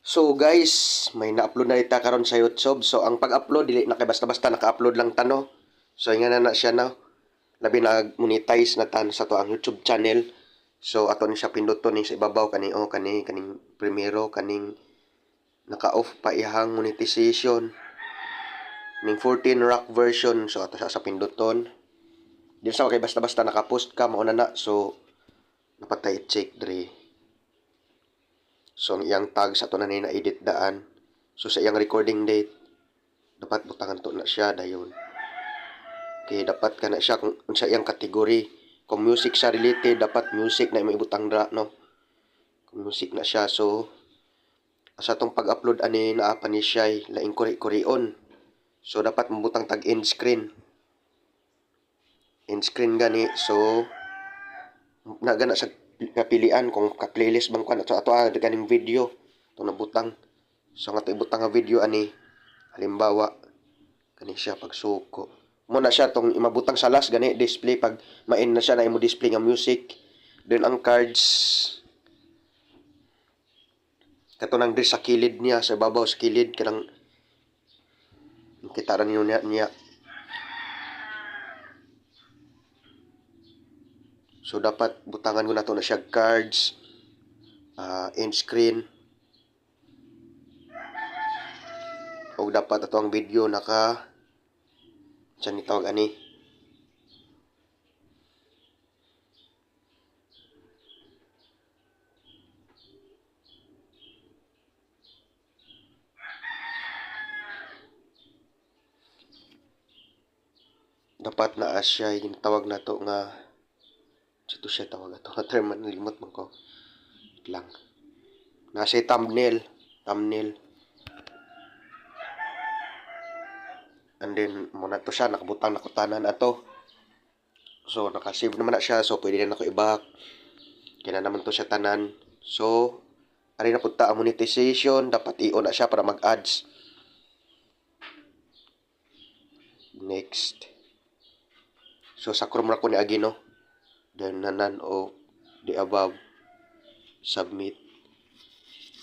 So guys, may na-upload na ita karon sa YouTube. So ang pag-upload dili na kay basta-basta naka-upload lang tano. So nga na siya na labi na monetize na tan sa to ang YouTube channel. So ato ni siya pinduton ni sa ibabaw kaning primero kaning naka-off pa ihang monetization ning 14 rock version. So ato siya sa pinduton. Di sa kay basta-basta naka-post ka mao na. So napatay check dre. So ang iyang tag sa to na na-edit daan. So sa iyang recording date dapat butangan to na siya dayon. Okay, dapat ka na siya kung sa iyang kategory. Kung music sa related, dapat music na maibutang dra, no? Kung music na siya. So, sa itong pag-upload, ani naapa ni siya, laing kuri-kurion. So, dapat mabutang tag end screen. End screen gani. So, nagana sa kapilian kung ka-playlist bang kan. So, ato ganing video. Ito nabutang. So, nga ito ibutang nga video, ani. Halimbawa, kani siya pagsuko. Muna siya tong imabutang sa last gani display pag main na siya na imo display nga music. Then ang cards kato nang sa kilid niya sa babaw sa kilid kanang kita ra niya. So dapat butangan ko nato na siya cards, end screen. O dapat ato ang video naka siya ni tawag ani. Dapat na siya yung tawag na to nga ito siya tawag ato nga term man limot man ko lang. Nasa thumbnail. And then muna to siya nakabutang nakutanan ato. So naka-save naman na siya, so pwede na nako i-back. Kaya naman to siya tanan. So ari na punta ang monetization, dapat i-on na siya para mag-ads. Next. So sa Chrome ra ko ni agi no. Then nanan o the above submit.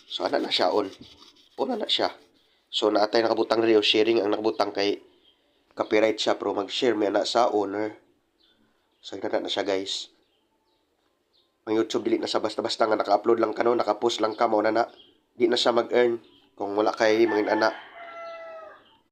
So ana na siya on. On na siya. So naatay nakabutang rio sharing ang nakabutang kay copyright siya pero mag-share may na sa owner. So na siya guys. Ang YouTube dili na sa basta-basta nga naka-upload lang ka no, naka-post lang ka mao na. Di na siya mag-earn kung wala kay mga ana.